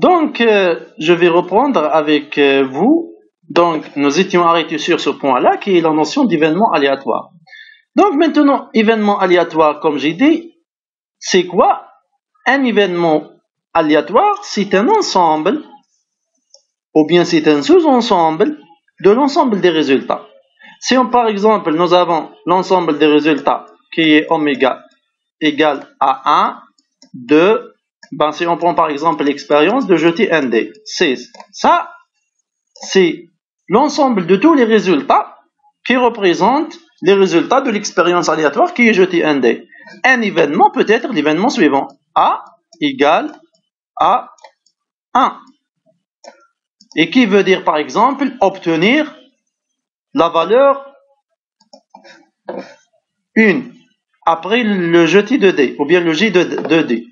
Donc, je vais reprendre avec vous. Donc, nous étions arrêtés sur ce point-là, qui est la notion d'événement aléatoire. Donc, maintenant, événement aléatoire, comme j'ai dit, c'est quoi? Un événement aléatoire, c'est un ensemble, ou bien c'est un sous-ensemble de l'ensemble des résultats. Si on, par exemple, nous avons l'ensemble des résultats qui est oméga égale à 1, 2, ben si on prend par exemple l'expérience de jeter un dé, ça, c'est l'ensemble de tous les résultats qui représentent les résultats de l'expérience aléatoire qui est jeté un dé. Un événement peut être l'événement suivant, A égale à 1. Et qui veut dire par exemple obtenir la valeur 1 après le jeté de dé, ou bien le jet de dé,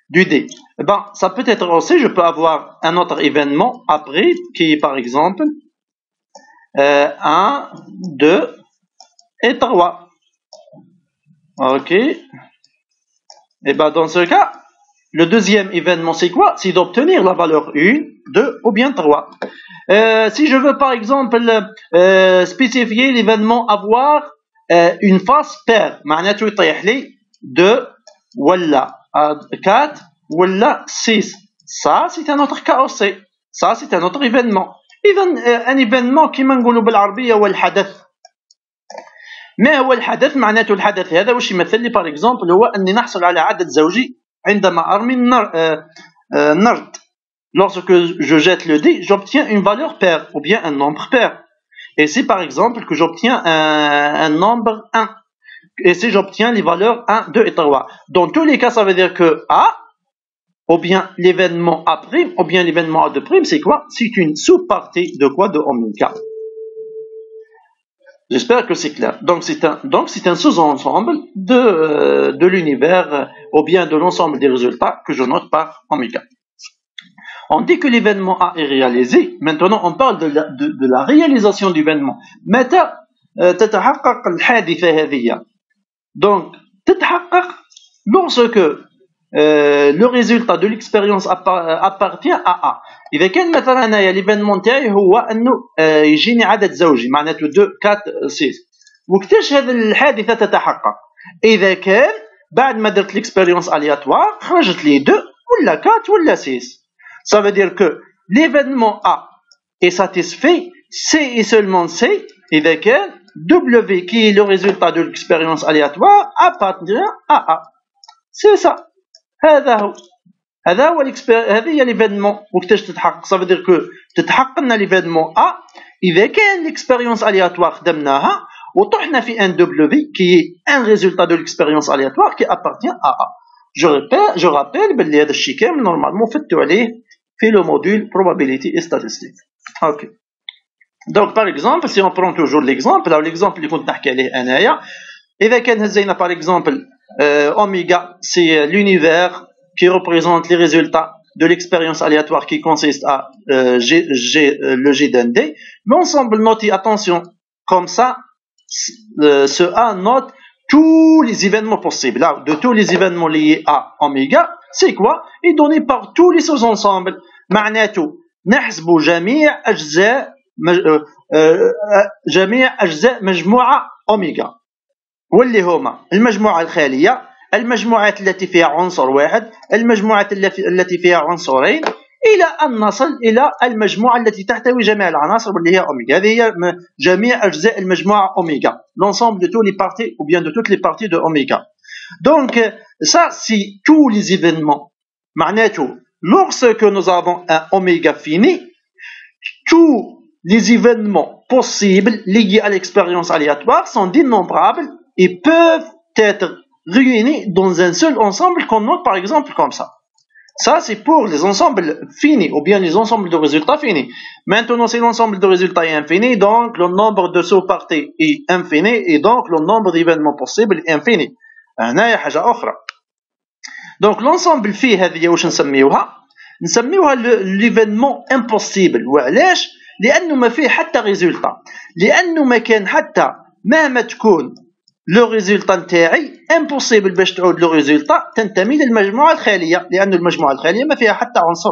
du dé. Ben, ça peut être aussi, je peux avoir un autre événement après, qui est par exemple 1, 2 et 3. Ok. Et ben, dans ce cas, le deuxième événement, c'est quoi? C'est d'obtenir la valeur 1, 2 ou bien 3. Si je veux par exemple spécifier l'événement avoir une face paire, معناته يطيح لي 2 ولا 4 ولا 6. Ça, c'est un autre cas aussi. Ça, c'est un autre événement. un événement كما نقولوا بالعربية هو الحدث. ما هو الحدث؟ معناته الحدث هذا واش يمثل لي par exemple هو أني نحصل على عدد زوجي عندما أرمي النرد. Lorsque je jette le dé, j'obtiens une valeur paire ou bien un nombre pair. Et c'est par exemple que j'obtiens un nombre 1. Et si j'obtiens les valeurs 1, 2 et 3. Dans tous les cas, ça veut dire que A, ou bien l'événement A', ou bien l'événement A2', c'est quoi? C'est une sous-partie de quoi? De oméga. J'espère que c'est clair. Donc c'est un sous-ensemble de l'univers, ou bien de l'ensemble des résultats que je note par oméga. On dit que l'événement A est réalisé. Maintenant, on parle de la réalisation du événement. متى تتحقق الحادثة هذه؟ Donc, تتحقق lorsque le résultat de l'expérience appartient à A. إذا كان مثلا أنايا l'événement تاعي هو أنه يجيني عدد زوجي معناته 2 4 6. وكتاش هذه الحادثة تتحقق؟ إذا كان بعد ما درت l'expérience aléatoire خرجت لي 2 ولا 4 ولا 6. Ça veut dire que l'événement A est satisfait, C et seulement C, et avec W, qui est le résultat de l'expérience aléatoire, appartient à A. C'est ça. هذا هو هذه l'événement وقتاش تتحقق. Ça veut dire que تتحقق لنا l'événement A إذا كان l'expérience aléatoire خدمناها وطحنا في un W qui est un résultat de l'expérience aléatoire qui appartient à A. Je rappelle باللي هذا الشيء كامل نورمالمون فتوا عليه في le module probability et statistique. Ok. Donc par exemple, si on prend toujours l'exemple, alors l'exemple اللي كنت نحكي عليه انايا اذا كان هزينا par exemple oméga, c'est l'univers qui représente les résultats de l'expérience aléatoire qui consiste à le G d'un D, mais ensemble noter, attention, comme ça, ce A note tous les événements possibles. Là, de tous les événements liés à oméga, c'est quoi? Est donné par tous les sous-ensembles. معناته نحسب جميع أجزاء مجموعة أوميغا واللي هما المجموعة الخالية، المجموعات التي فيها عنصر واحد، المجموعات التي فيها عنصرين، إلى أن نصل إلى المجموعة التي تحتوي جميع العناصر واللي هي أوميغا. هذه هي جميع أجزاء المجموعة أوميغا. L'ensemble de tous les parties ou bien de toutes les parties de Oméga. Donc ça c'est tous les événements. معناته lorsque nous avons un oméga fini, tous les événements possibles liés à l'expérience aléatoire sont innombrables et peuvent être réunis dans un seul ensemble qu'on note par exemple comme ça. Ça, c'est pour les ensembles finis ou bien les ensembles de résultats finis. Maintenant, si l'ensemble de résultats est infini, donc le nombre de sous-parties est infini et donc le nombre d'événements possibles est infini. هنايا حاجة أخرى. Donc l'ensemble فيه هذه واش نسميوها l'événement impossible. وعلاش؟ لأنه ما فيه حتى résultat. لأنه ما كان حتى مهما تكون لو ريزولتا نتاعي امبوسيبل باش تعود لو ريزولتا تنتمي للمجموعه الخاليه، لان المجموعه الخاليه ما فيها حتى عنصر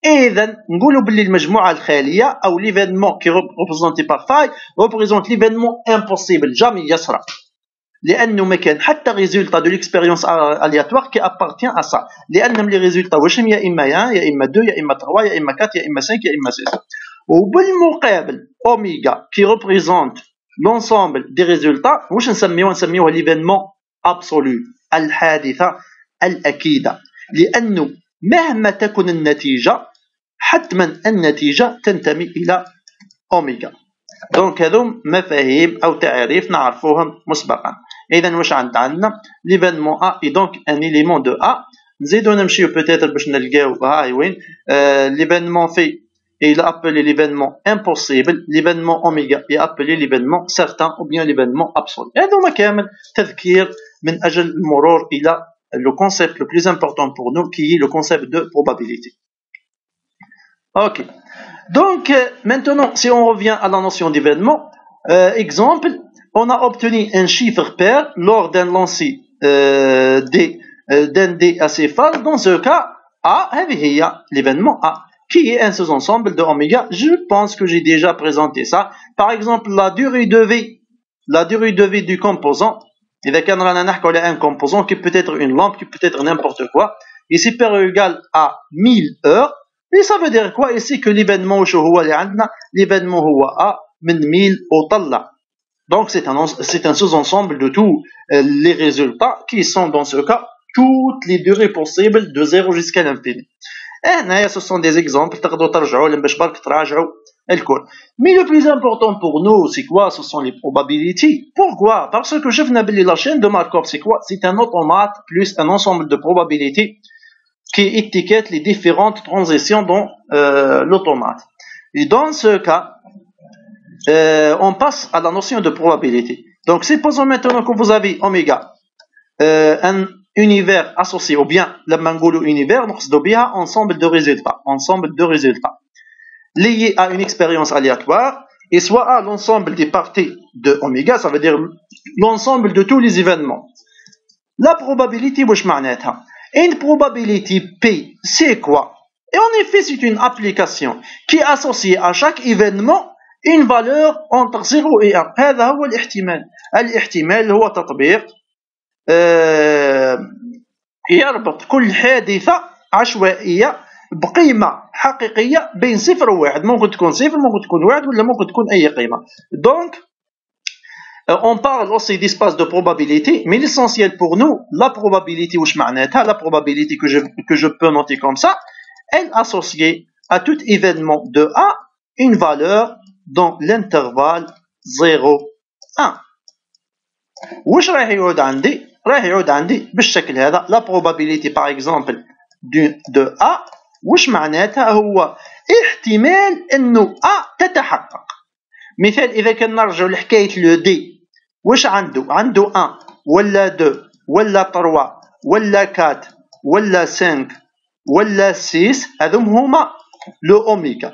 إذا نقولوا باللي المجموعة الخالية أو l'événement qui est représenté par phi représente l'événement impossible jamais يصرى لأنه ما كان حتى résultat de l'expérience aléatoire qui appartient à ça لأن les résultats واش هم يا إما 1 يا إما 2 يا إما 3 يا إما 4 يا إما 5 يا إما 6 وبالمقابل أوميغا qui représente l'ensemble des résultats واش نسميوه l'événement absolu الحادثة الأكيدة لأنه مهما تكن النتيجة حتما النتيجة تنتمي إلى أوميغا دونك هذو مفاهيم أو تعريف نعرفوهم مسبقا إذا واش عندنا l'événement A et donc un élément de A نزيدو نمشيو peut-être باش نلقاو هاي وين l'événement fait et il est appelé l'événement impossible l'événement oméga est appelé l'événement certain ou bien l'événement absolu هذوما كامل تذكير من أجل المرور إلى le concept le plus important pour nous qui est le concept de probabilité. Ok. Donc maintenant si on revient à la notion d'événement exemple on a obtenu un chiffre pair lors d'un lancer d'un dé acéphale dans ce cas A هذه هي l'événement A qui est un sous-ensemble de oméga. Je pense que j'ai déjà présenté ça. Par exemple, la durée de vie du composant. إذا كان رانا نحكوا على un composant qui peut être une lampe, qui peut être n'importe quoi. Ici, P égale à 1000 heures. Et ça veut dire quoi? Ici que l'événement وش هو اللي عندنا؟ l'événement هو A من 1000 وطلع. Donc c'est un sous-ensemble de tous les résultats qui sont dans ce cas toutes les durées possibles de 0 jusqu'à l'infini. هنايا ce sont des exemples تقدروا ترجعوا لهم باش برك تراجعوا الكل. Mais le plus important pour nous c'est quoi? Ce sont les probabilités. Pourquoi? Parce que شفنا باللي la chaîne de Markov c'est quoi? C'est un automate plus un ensemble de probabilités qui étiquette les différentes transitions dans l'automate. Et dans ce cas on passe à la notion de probabilité. Donc supposons maintenant que vous avez oméga un univers associé ou bien لما نقولوا univers نقصدوا بها ensemble de résultats liés à une expérience aléatoire et soit à l'ensemble des parties de oméga, ça veut dire l'ensemble de tous les événements. La probabilité واش معناتها? Une probabilité P c'est quoi? Et en effet c'est une application qui associe à chaque événement une valeur entre 0 et 1. هذا هو الاحتمال هو تطبيق يربط كل حادثة عشوائية بقيمة حقيقية بين 0 و 1. ممكن تكون 0 ممكن تكون 1 ولا ممكن تكون أي قيمة. Donc on parle aussi d'espace de probabilité, mais l'essentiel pour nous, la probabilité واش معناتها? La probabilité que je peux noter comme ça, elle associée à tout événement de A une valeur dans l'intervalle 0-1. واش راح يعود عندي؟ راح يعود عندي بالشكل هذا. La probabilité par exemple de A واش معناتها؟ هو احتمال انه A تتحقق. مثال إذا كان نرجعوا لحكاية لو دي واش عنده 1 ولا 2 ولا 3 ولا 4 ولا 5 ولا 6 هذوم هما لو اوميغا.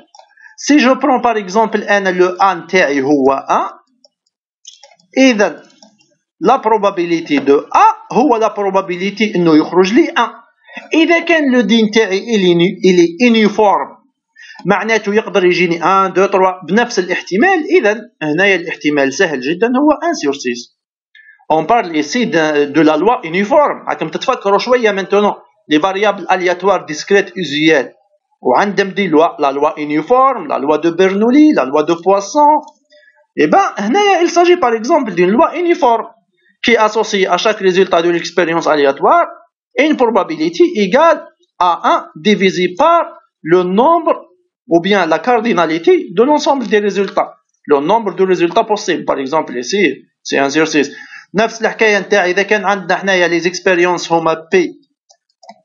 Si je prends par exemple أنا le A نتاعي هو 1 إذا la probabilité de A هو la probabilité انه يخرج لي 1. إذا كان لو دي نتاعي il est uniforme معناته يقدر يجيني 1 2 3 بنفس الاحتمال. إذا هنايا الاحتمال سهل جدا هو 1/6. On parle ici de la loi uniforme. راكم تتفكروا شوية maintenant les variables aléatoires discrètes usuelles وعندهم دي loi la loi uniforme, la loi de Bernoulli, la loi de Poisson. Et ben هنايا il s'agit par exemple d'une loi uniforme qui est associée à chaque résultat de l'expérience aléatoire et une probabilité égale à 1 divisé par le nombre ou bien la cardinalité de l'ensemble des résultats, le nombre de résultats possibles. Par exemple ici c'est 1/6. نفس الحكايه نتاع اذا كان عندنا حنايا لي زيكسبيريونس هما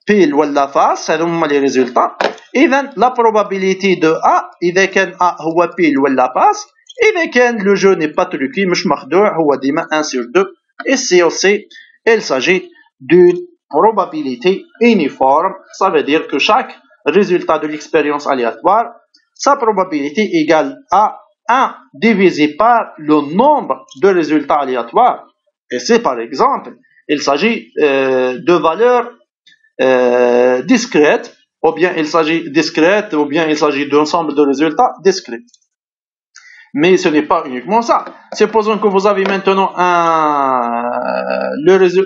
بيل ولا فاس هذو هما لي ريزولطا. اذا لا probabilité de A اذا كان A هو بيل ولا باس اذا كان لو جو ني با تروكي مش مخدوع هو ديما 1/2. et c'est aussi il s'agit d'une probabilité uniforme. Ça veut dire que chaque résultat de l'expérience aléatoire, sa probabilité égale à 1 divisé par le nombre de résultats aléatoires. Et c'est par exemple, il s'agit de valeurs discrètes ou bien il s'agit discrète, ou bien il s'agit d'ensemble de résultats discrets. Mais ce n'est pas uniquement ça. Supposons que vous avez maintenant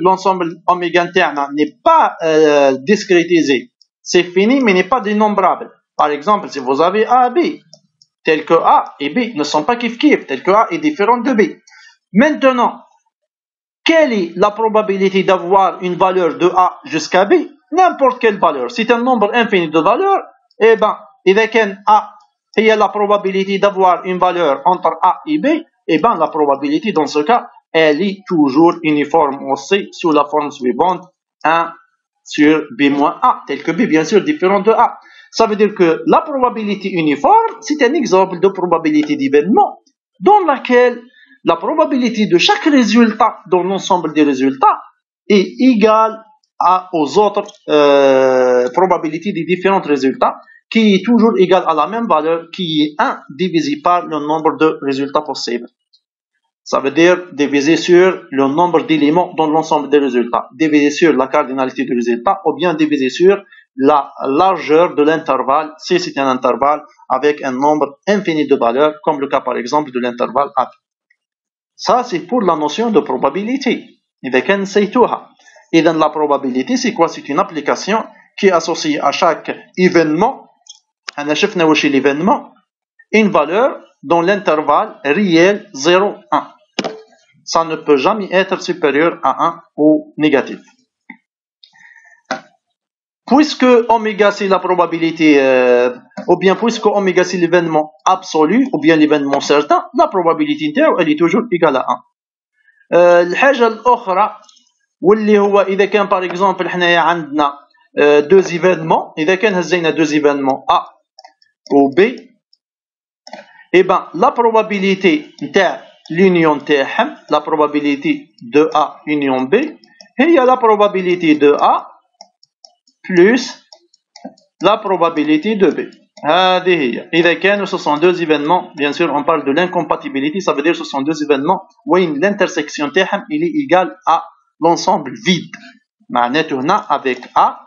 l'ensemble oméga interne n'est pas discrétisé. C'est fini, mais n'est pas dénombrable. Par exemple, si vous avez A et B, tel que A et B ne sont pas kiff-kiff, tel que A est différent de B. Maintenant, quelle est la probabilité d'avoir une valeur de A jusqu'à B? N'importe quelle valeur. C'est un nombre infini de valeurs. Eh ben, إذا كان A هي la probabilité d'avoir une valeur entre A et B, eh ben, la probabilité dans ce cas, elle est toujours uniforme aussi sous la forme suivante, 1 sur B-A, tel que B, bien sûr, différent de A. Ça veut dire que la probabilité uniforme, c'est un exemple de probabilité d'événement dans laquelle la probabilité de chaque résultat dans l'ensemble des résultats est égale aux autres probabilités des différents résultats, qui est toujours égale à la même valeur, qui est 1 divisé par le nombre de résultats possibles. Ça veut dire divisé sur le nombre d'éléments dans l'ensemble des résultats, divisé sur la cardinalité du résultat, ou bien divisé sur la largeur de l'intervalle, si c'est un intervalle avec un nombre infini de valeurs, comme le cas par exemple de l'intervalle A. Ça, c'est pour la notion de probabilité. إذا كان نسيتوها. إذن la probabilité, c'est quoi? C'est une application qui est associée à chaque événement. On شفنا واش l'événement, une valeur dans l'intervalle réel 0, 1. Ça ne peut jamais être supérieur à 1 ou négatif. Puisque oméga c'est la probabilité, ou bien puisque oméga c'est l'événement absolu, ou bien l'événement certain, la probabilité elle est toujours égale à 1. الحاجة الأخرى واللي هو إذا كان par exemple حنايا عندنا deux événements, إذا كان هزينا deux événements A ou B, et ben la probabilité نتاع l'union تاعهم, la probabilité de A union B, هي la probabilité de A plus la probabilité de B. هذه هي. إذا كانوا ce sont deux événements, bien sûr on parle de l'incompatibilité, ça veut dire ce sont deux événements où l'intersection تاعهم il est égal à l'ensemble vide. معناته هنا avec A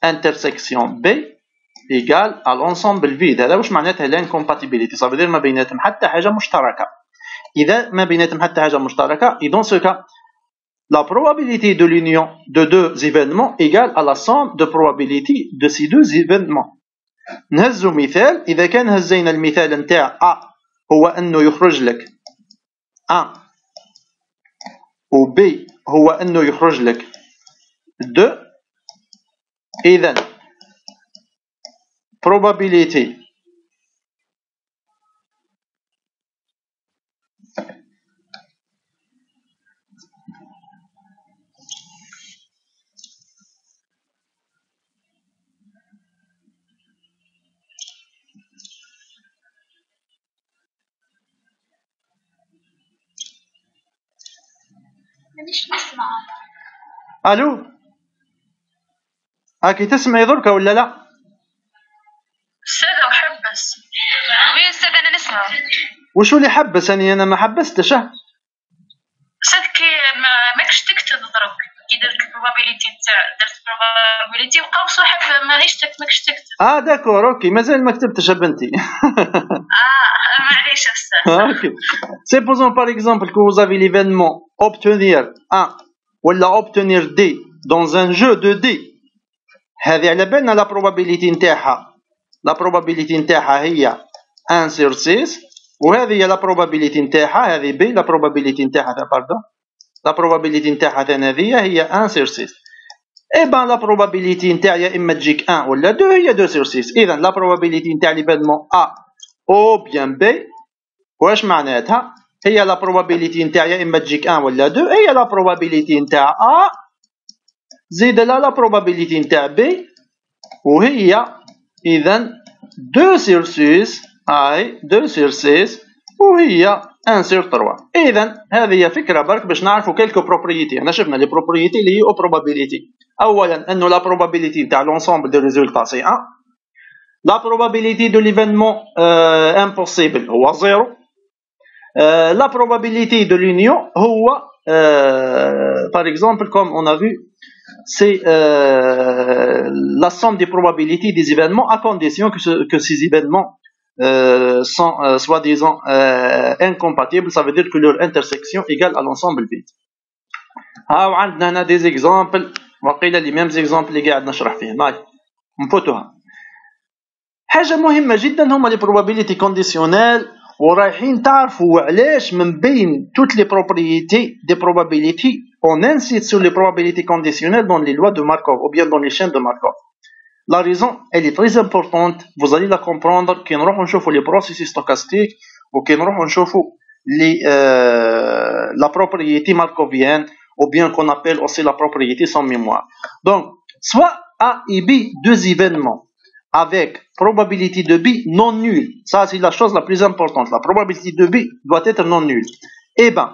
intersection B égale à l'ensemble vide. هذا واش معناتها l'incompatibilité. Ça veut dire ما بيناتهم حتى حاجة مشتركة. إذا ما بيناتهم حتى حاجة مشتركة, et dans ce cas la probabilité de l'union de deux événements égale à la somme de probabilité de ces deux événements. نهزو مثال. إذا كان هزينا المثال نتاع A هو أنه يخرج لك 1 و B هو أنه يخرج لك 2, إذن probabilité مانيش نسمع. الو هاكي تسمعي دركا ولا لا؟ استاذة وحبس. وي استاذة انا نسمع. وشو اللي حبس؟ انا ما حبستش. استاذ كي ماكش تكتب درك كي درت البروبابيليتي نتاع درت البروبابيليتي وقوس واحد ماهيش ماكش تكتب. داكور اوكي مازال ما كتبتش بنتي. معليش استاذ. اوكي. Supposons par exemple que vous avez l'événement obtenir 1 ولا obtenir D dans un jeu de D. هذه على بالنا لا probabilité نتاعها. لا probabilité نتاعها هي 1 sur 6 وهذه هي لا probabilité نتاعها. هذه B لا probabilité نتاعها باردون. لا probabilité نتاعها ثانية هي 1 sur 6. اي بان لا probabilité نتاع يا اما تجيك 1 ولا 2 هي 2 sur 6. اذا لا probabilité نتاع l'événement A او bien B واش معناتها؟ هي لا probabilité نتاع يا اما تجيك 1 ولا 2 هي لا probabilité نتاع A زيد لا probabilité نتاع B وهي اذا 2 sur 6 اي 2 sur 6 وهي 1 sur 3. اذا هذه فكره برك باش نعرفوا كلكو بروبريتي. انا شفنا لي بروبريتي اللي هي او probabilité. اولا انه لا probabilité نتاع l'ensemble des résultats c'est 1. La probabilité de l'événement impossible هو 0. La probabilité de l'union هو par exemple comme on a vu c'est la somme des probabilités des événements à condition que ces événements sont soi-disant incompatibles. Ça veut dire que leur intersection égale à l'ensemble vide. ها وعندنا هنا des exemples وقيل لي mêmes exemples اللي قاعد نشرح فيه. نفوتوها. حاجة مهمة جدا هما les probabilités conditionnelles ورايحين تعرفوا علاش من بين toutes les propriétés des probabilités on incite sur les probabilités conditionnelles dans les lois de Markov ou bien dans les chaînes de Markov. La raison, elle est très importante, vous allez la comprendre كي نروحوا نشوفوا les processus stochastiques وكي نروحوا نشوفوا la propriété markovienne ou bien qu'on appelle aussi la propriété sans mémoire. Donc, soit A et B, deux événements avec probabilité de B non nulle. Ça, c'est la chose la plus importante. La probabilité de B doit être non nulle. Eh bien,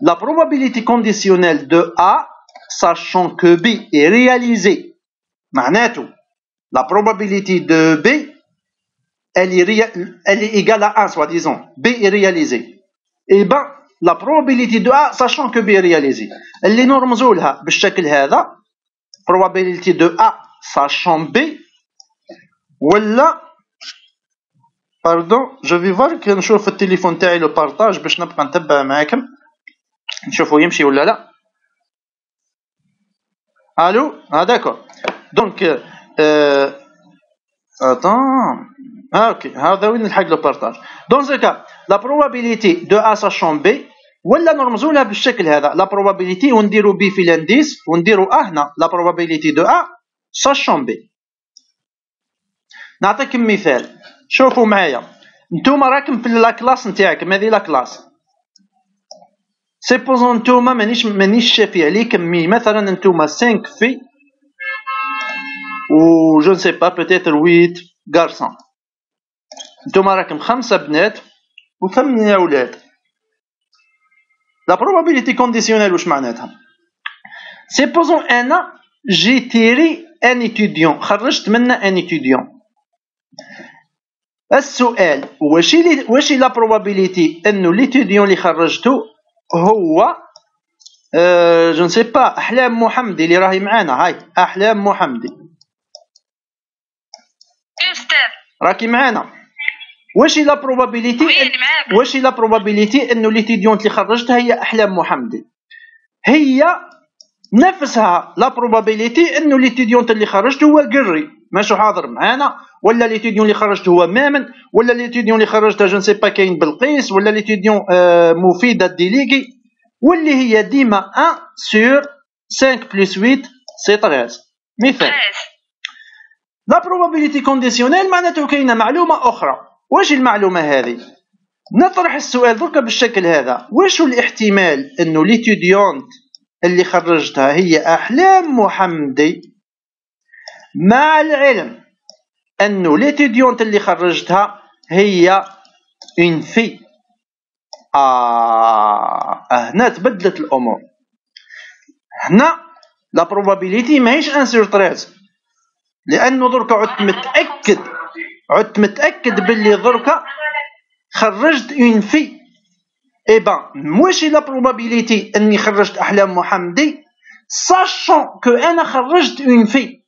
la probabilité conditionnelle de A, sachant que B est réalisé, معناته, la probabilité de B, elle est égale à 1, soi-disant. B est réalisé. Eh bien, la probabilité de A, sachant que B est réalisé. اللي نرمزوا لها بالشكل هذا, probabilité de A, sachant B, ولا pardon, je vais voir que نشوف التليفون تاعي لو بارطاج باش نبقى نتبع معاكم نشوفوا يمشي ولا لا. الو d'accord. Donc attends. OK, هذا وين نلحق لو بارطاج. Dans ce cas, la probabilité de A sachant B ولا نرمزوا لها بالشكل هذا. La probabilité ونديروا B في الانديس ونديروا A هنا. La probabilité de A sachant B. نعطيكم مثال. شوفوا معايا نتوما راكم في لا كلاس نتاعكم هذه لا كلاس سيبوزون نتوما مانيش شافي عليكم مي مثلا نتوما 5 في و جو نسي با بوتيتر 8 غارسون نتوما راكم 5 بنات و 8 اولاد. لا probabilité conditionnelle واش معناتها؟ سيبوزون انا جي تيري ان étudiant خرجت منا ان étudiant. السؤال واش لا probabilité انه ليتيديون اللي خرجته هو جو نسي با احلام محمدي اللي راهي معانا. هاي احلام محمدي راكي معانا. واش لا probabilité انه ليتيديون اللي خرجتها هي احلام محمدي؟ هي نفسها لا probabilité انه ليتيديون اللي خرجته هو قري ماشي حاضر معانا ولا ليتيديون اللي خرجته هو مامن ولا ليتيديون اللي خرجته جو نسي با كاين بلقيس ولا ليتيديون مفيده ديليغي واللي هي ديما 1 sur 5 plus 8 c'est 13. مثال لا probabilité conditionnelle معناته كاينه معلومه اخرى. واش المعلومه هذه؟ نطرح السؤال درك بالشكل هذا. واش الاحتمال انه ليتيديون اللي خرجتها هي احلام محمدي مع العلم انه ليتيديون اللي خرجتها هي اون في؟ هنا تبدلت الامور. هنا لا بروبابيليتي ماهيش 1 sur 13 لانه دركا عدت متاكد باللي دركا خرجت اون في. اي بان واش لا بروبابيليتي اني خرجت احلام محمدي ساشون كو انا خرجت اون في.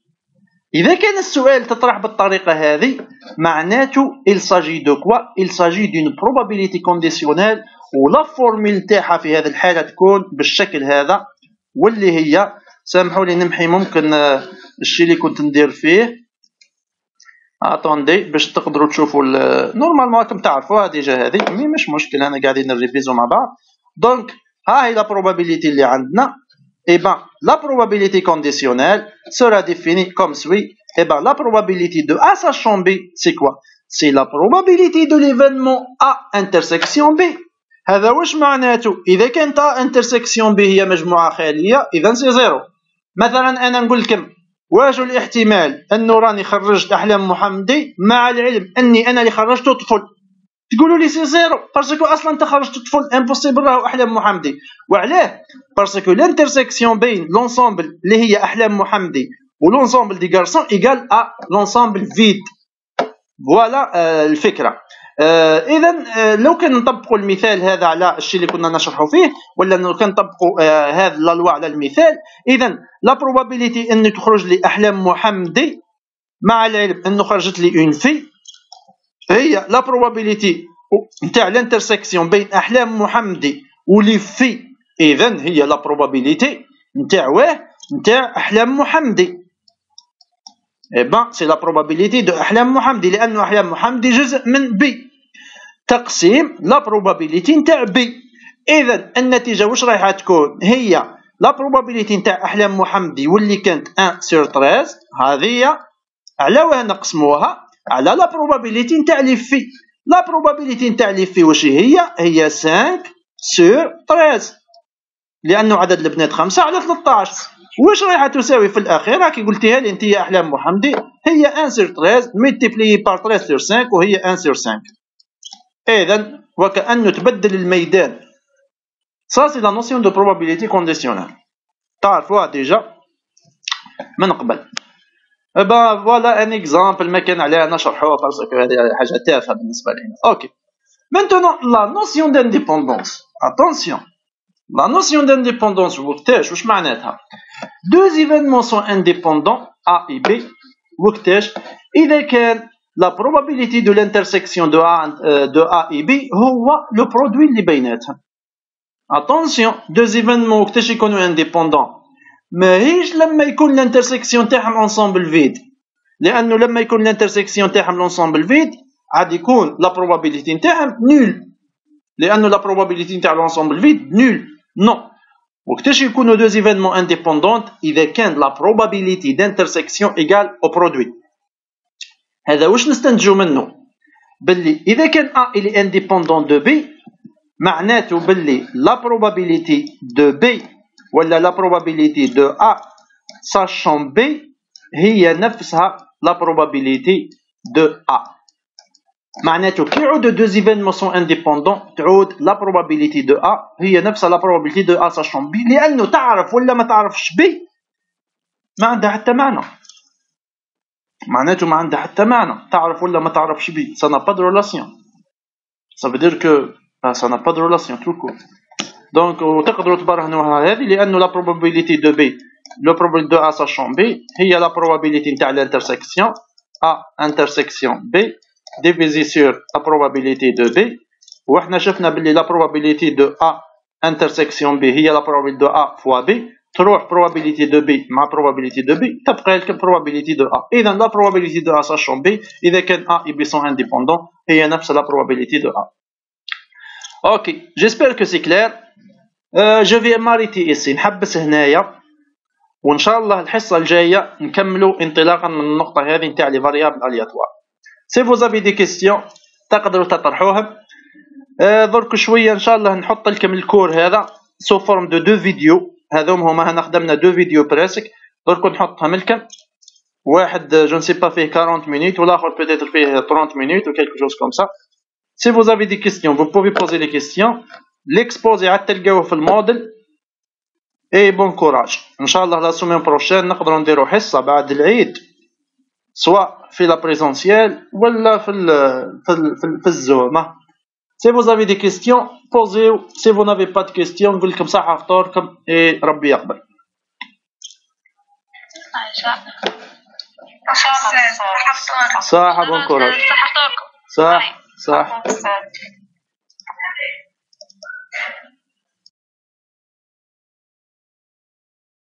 اذا كان السؤال تطرح بالطريقه هذه معناته il s'agit de quoi؟ il s'agit d'une probabilité conditionnelle ولا فورميل تاعها في هذه الحاله تكون بالشكل هذا واللي هي سامحوا لي نمحي ممكن الشيء اللي كنت ندير فيه. اتوندي باش تقدروا تشوفوا نورمالمون راكم تعرفوها ديجا هذه مي مش مشكل انا قاعدين نريفيزو مع بعض. دونك ها هي لا probabilité اللي عندنا. Et ben la probabilité conditionnelle sera définie comme suit. Et ben la probabilité de A sachant B c'est quoi? C'est la probabilité de l'événement A intersection B. هذا واش معناته؟ اذا كانت A intersection B هي مجموعه خاليه اذا سي زيرو. مثلا انا نقول لكم واش الاحتمال انه راني خرجت احلام محمدي مع العلم اني انا اللي خرجته طفل؟ تقولوا لي سي زيرو باسكو اصلا انت خرجت طفل امبوسيبل راهو احلام محمدي. وعلاه؟ باسكو لانترسيكسيون بين لونسومبل اللي هي احلام محمدي ولونسومبل دي غارسون ايغال ا لونسومبل فيد. فوالا الفكره. اذا لو كان نطبقوا المثال هذا على الشيء اللي كنا نشرحوا فيه، ولا لو كان نطبقوا هذا لا لوا على المثال، اذا لا بروبابيليتي ان تخرج لي احلام محمدي مع العلم انه خرجت لي اون في، هي لا بروبابيليتي نتاع الانترسيكسيون بين احلام محمدي ولي في، اذا هي لا بروبابيليتي نتاع نتاع احلام محمدي. اي بان سي لا بروبابيليتي دو احلام محمدي، لانه احلام محمدي جزء من بي تقسيم لا بروبابيليتي نتاع بي. اذا النتيجه واش رايحه تكون؟ هي لا بروبابيليتي نتاع احلام محمدي واللي كانت 1 سور 13، هذه على واه نقسموها على لا بروبابيليتي نتاع لي في. لا بروبابيليتي نتاع لي في واش هي 5 سور 13، لانه عدد البنات 5 على 13. واش رايحه تساوي في الاخير؟ راكي قلتيها لي انت يا احلام محمدي، هي 1 سور 13 ملتيبلي بار 13 سور 5 وهي 1 سور 5. اذا وكانه تبدل الميدان. Ça c'est la notion de probabilité conditionnelle. تعرفوها ديجا من قبل. با فوالا ان اكزامبل ما كان عليها نشرحوها باسكو هذه حاجه تافهه بالنسبه لنا. اوكي. Maintenant la notion d'indépendance. Attention. La notion d'indépendance وقتاش واش معناتها؟ Deux événements sont indépendants A et B وقتاش؟ إذا كان la probabilité de l'intersection de A et B هو le produit اللي بيناتهم. Attention, deux événements وقتاش يكونوا indépendants؟ ماهيش لما يكون l'intersection تاعهم ensemble vide، لأنه لما يكون l'intersection تاعهم l'ensemble vide عاد يكون la probabilité نتاعهم nul، لأنه la probabilité نتاع l'ensemble vide nul. Non. وقتاش يكونوا deux événements indépendants؟ إذا كان la probabilité d'intersection égale au produit. هذا واش نستنتجوا منه؟ باللي إذا كان A il est indépendant de B معناته باللي la probabilité de B ولا la probabilité de A sachant B هي نفسها la probabilité de A. معناته كي يعود deux événements sont indépendants تعود la probabilité de A هي نفسها la probabilité de A sachant B، لأنه تعرف ولا ما تعرفش B ما عندها حتى معنى. معناته ما عندها حتى معنى تعرف ولا ما تعرفش B، ça n'a pas de relation. Ça veut dire que ça n'a pas de relation tout court. Donc تقدروا تبرهنوها هذه لأنه la probabilité de B le probabilité de A sachant B هي la probabilité نتاع l'intersection A intersection B divisé sur la probabilité de B. وإحنا شفنا باللي la probabilité de A intersection B هي la probabilité de A fois B، تروح probabilité de B مع probabilité de B تبقى لك probabilité de A. إذا la probabilité de A sachant B إذا كان A et B sont indépendants هي نفس la probabilité de A. Ok, j'espère que c'est clair. Je vais m'arrêter ici. نحبس هنايا وإن شاء الله الحصة الجاية نكملوا انطلاقا من النقطة هذه نتاع les variables aléatoires. Si vous avez des questions تقدروا تطرحوهم. درك شوية إن شاء الله نحط لكم الكور هذا sous forme de 2 فيديو. هذوم هما هنا خدمنا 2 فيديو بريسك. درك نحطهم لكم. واحد je ne sais pas فيه 40 minutes والآخر peut-être فيه 30 minutes ou quelque chose comme ça. Si vous avez des questions, vous pouvez poser les questions. L'exposé عاد تلقاوه في الموديل. Et bon courage. إن شاء الله la semaine prochaine نقدروا نديروا حصة بعد العيد. Soit في la présentielle ولا في الزوم. Si vous avez des questions, posez. Si vous n'avez pas de questions, نقول لكم صحة فطوركم et ربي يقبل. إن شاء الله. صحة bon courage. صحة فطوركم. صح.